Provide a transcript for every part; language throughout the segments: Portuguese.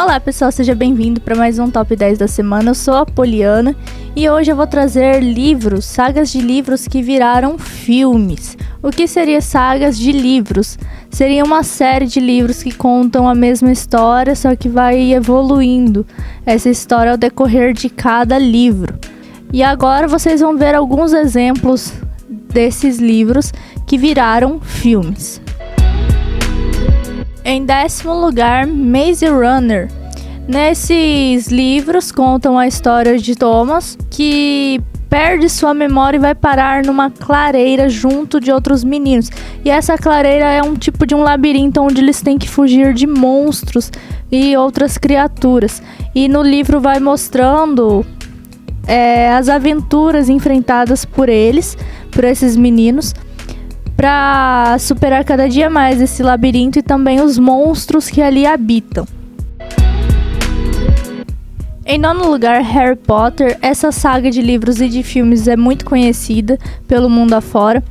Olá pessoal, seja bem-vindo para mais um Top 10 da semana. Eu sou a Poliana e hoje eu vou trazer livros, sagas de livros que viraram filmes. O que seria sagas de livros? Seria uma série de livros que contam a mesma história, só que vai evoluindo essa história ao decorrer de cada livro. E agora vocês vão ver alguns exemplos desses livros que viraram filmes. Em 10º lugar, Maze Runner. Nesses livros contam a história de Thomas, que perde sua memória e vai parar numa clareira junto de outros meninos. E essa clareira é um tipo de um labirinto onde eles têm que fugir de monstros e outras criaturas. E no livro vai mostrando as aventuras enfrentadas por esses meninos, para superar cada dia mais esse labirinto e também os monstros que ali habitam. Em 9º lugar, Harry Potter. Essa saga de livros e de filmes é muito conhecida pelo mundo afora,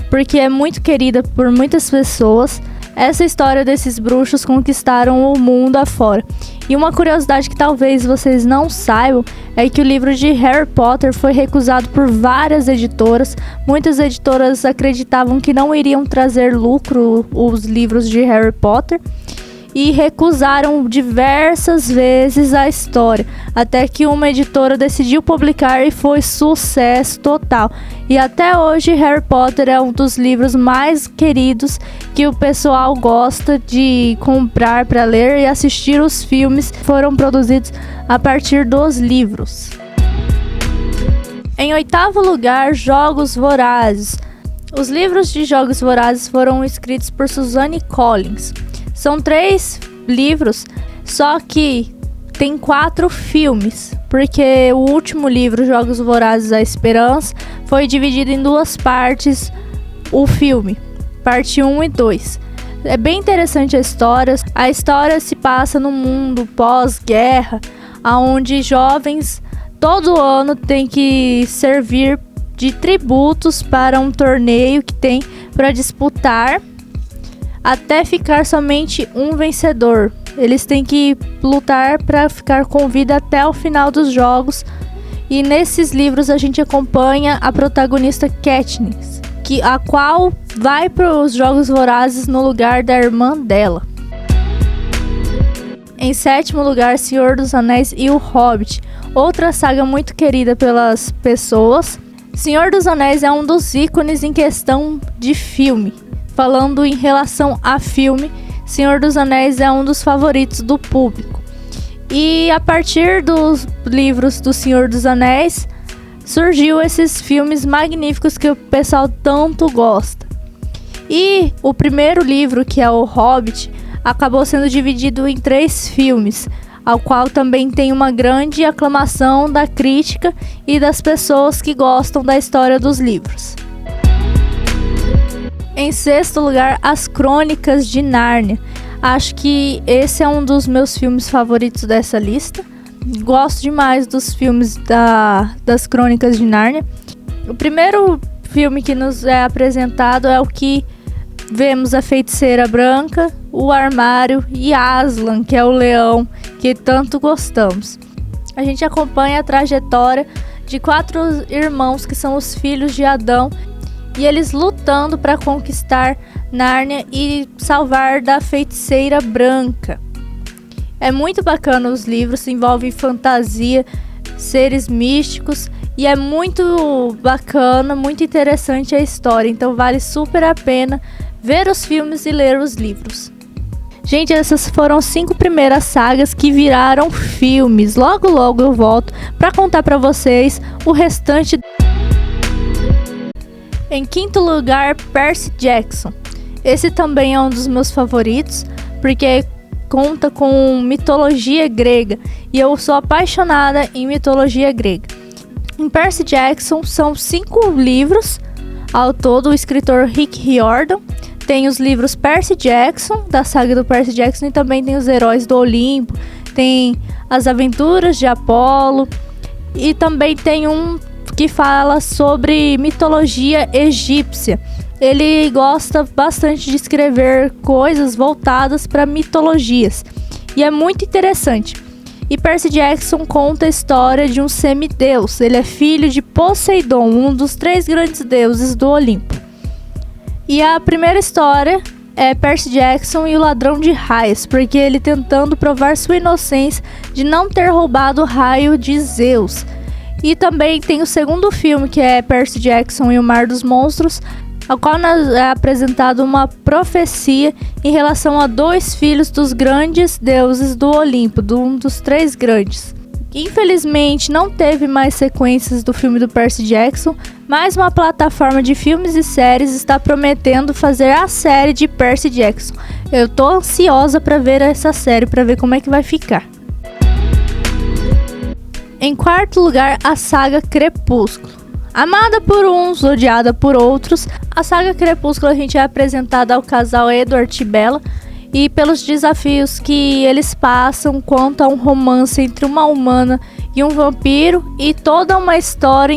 porque é muito querida por muitas pessoas. Essa história desses bruxos conquistaram o mundo afora. E uma curiosidade que talvez vocês não saibam é que o livro de Harry Potter foi recusado por várias editoras. Muitas editoras acreditavam que não iriam trazer lucro os livros de Harry Potter e recusaram diversas vezes a história, até que uma editora decidiu publicar e foi sucesso total. E até hoje Harry Potter é um dos livros mais queridos que o pessoal gosta de comprar para ler, e assistir os filmes que foram produzidos a partir dos livros. Em 8º lugar, Jogos Vorazes. Os livros de Jogos Vorazes foram escritos por Suzanne Collins. São 3 livros, só que tem 4 filmes, porque o último livro, Jogos Vorazes: A Esperança, foi dividido em 2 partes, o filme, parte 1 e 2. É bem interessante a história se passa no mundo pós-guerra, onde jovens todo ano têm que servir de tributos para um torneio que tem para disputar, até ficar somente um vencedor. Eles têm que lutar para ficar com vida até o final dos jogos. E nesses livros a gente acompanha a protagonista Katniss, a qual vai para os Jogos Vorazes no lugar da irmã dela. Em 7º lugar, Senhor dos Anéis e o Hobbit. Outra saga muito querida pelas pessoas. Senhor dos Anéis é um dos ícones em questão de filme. Falando em relação a filme, Senhor dos Anéis é um dos favoritos do público. E a partir dos livros do Senhor dos Anéis, surgiu esses filmes magníficos que o pessoal tanto gosta. E o primeiro livro, que é o Hobbit, acabou sendo dividido em 3 filmes, ao qual também tem uma grande aclamação da crítica e das pessoas que gostam da história dos livros. Em 6º lugar, As Crônicas de Nárnia. Acho que esse é um dos meus filmes favoritos dessa lista. Gosto demais dos filmes das Crônicas de Nárnia. O primeiro filme que nos é apresentado é o que vemos a Feiticeira Branca, o Armário e Aslan, que é o leão que tanto gostamos. A gente acompanha a trajetória de 4 irmãos que são os filhos de Adão, e eles lutando para conquistar Nárnia e salvar da Feiticeira Branca. É muito bacana os livros, envolve fantasia, seres místicos, e é muito bacana, muito interessante a história. Então vale super a pena ver os filmes e ler os livros. Gente, essas foram 5 primeiras sagas que viraram filmes. Logo eu volto para contar para vocês o restante. Em 5º lugar, Percy Jackson. Esse também é um dos meus favoritos, porque conta com mitologia grega, e eu sou apaixonada em mitologia grega. Em Percy Jackson são 5 livros ao todo. O escritor Rick Riordan tem os livros Percy Jackson, da saga do Percy Jackson, e também tem os Heróis do Olimpo, tem as Aventuras de Apolo, e também tem um que fala sobre mitologia egípcia. Ele gosta bastante de escrever coisas voltadas para mitologias. e é muito interessante. E Percy Jackson conta a história de um semideus. Ele é filho de Poseidon, um dos 3 grandes deuses do Olimpo. E a primeira história é Percy Jackson e o ladrão de raios, porque ele tentando provar sua inocência de não ter roubado o raio de Zeus. E também tem o segundo filme, que é Percy Jackson e o Mar dos Monstros, ao qual é apresentado uma profecia em relação a 2 filhos dos grandes deuses do Olimpo, um dos 3 grandes. Infelizmente não teve mais sequências do filme do Percy Jackson, mas uma plataforma de filmes e séries está prometendo fazer a série de Percy Jackson. Eu tô ansiosa para ver essa série, para ver como é que vai ficar. Em quarto lugar, a saga Crepúsculo. Amada por uns, odiada por outros, a saga Crepúsculo a gente é apresentada ao casal Edward e Bella, e pelos desafios que eles passam, conta um romance entre uma humana e um vampiro, e toda uma história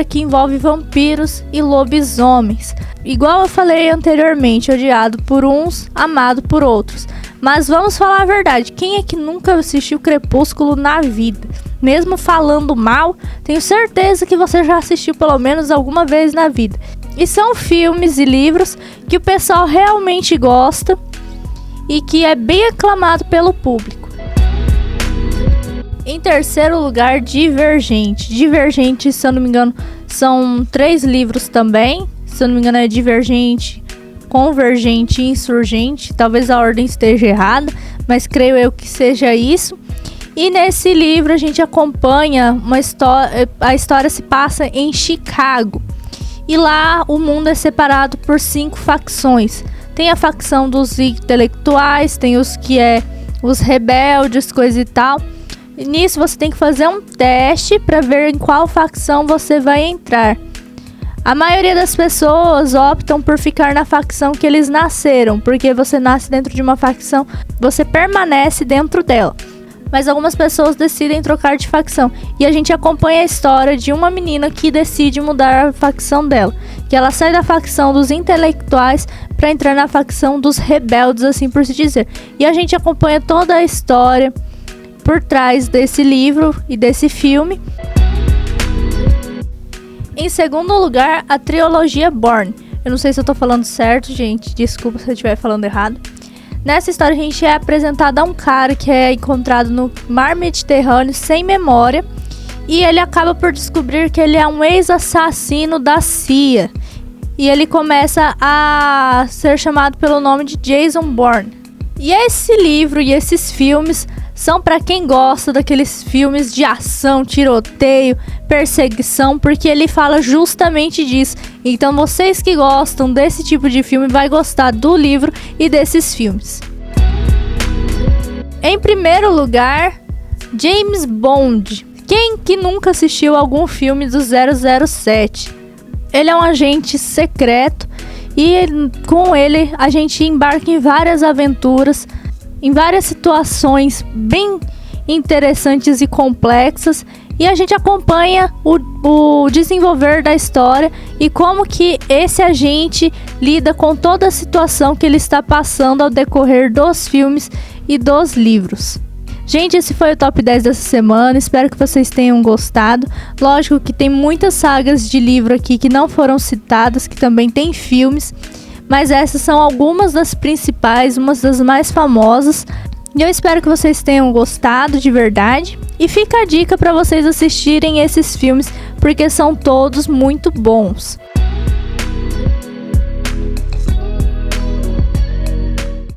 que envolve vampiros e lobisomens. Igual eu falei anteriormente, odiado por uns, amado por outros. Mas vamos falar a verdade, quem é que nunca assistiu Crepúsculo na vida? Mesmo falando mal, tenho certeza que você já assistiu pelo menos alguma vez na vida. E são filmes e livros que o pessoal realmente gosta e que é bem aclamado pelo público. Em terceiro lugar, Divergente. Divergente, se eu não me engano, são 3 livros também. Se eu não me engano é Divergente, Convergente e Insurgente. Talvez a ordem esteja errada, mas creio eu que seja isso. E nesse livro a gente acompanha a história se passa em Chicago. E lá o mundo é separado por 5 facções. Tem a facção dos intelectuais, tem os rebeldes, coisa e tal. E nisso você tem que fazer um teste para ver em qual facção você vai entrar. A maioria das pessoas optam por ficar na facção que eles nasceram, porque você nasce dentro de uma facção, você permanece dentro dela. Mas algumas pessoas decidem trocar de facção. E a gente acompanha a história de uma menina que decide mudar a facção dela. Que ela sai da facção dos intelectuais para entrar na facção dos rebeldes, assim por se dizer. E a gente acompanha toda a história por trás desse livro e desse filme. Em segundo lugar, a trilogia Bourne. Eu não sei se eu tô falando certo, gente. Desculpa se eu estiver falando errado. Nessa história a gente é apresentado a um cara que é encontrado no mar Mediterrâneo sem memória. E ele acaba por descobrir que ele é um ex-assassino da CIA. E ele começa a ser chamado pelo nome de Jason Bourne. E esse livro e esses filmes são para quem gosta daqueles filmes de ação, tiroteio, perseguição, porque ele fala justamente disso. Então vocês que gostam desse tipo de filme vai gostar do livro e desses filmes. Em primeiro lugar, James Bond. Quem que nunca assistiu algum filme do 007? Ele é um agente secreto e com ele a gente embarca em várias aventuras, em várias situações bem interessantes e complexas, e a gente acompanha o desenvolver da história e como que esse agente lida com toda a situação que ele está passando ao decorrer dos filmes e dos livros. Gente, esse foi o top 10 dessa semana, espero que vocês tenham gostado. Lógico que tem muitas sagas de livro aqui que não foram citadas, que também tem filmes, mas essas são algumas das principais, umas das mais famosas. E eu espero que vocês tenham gostado de verdade. E fica a dica para vocês assistirem esses filmes, porque são todos muito bons.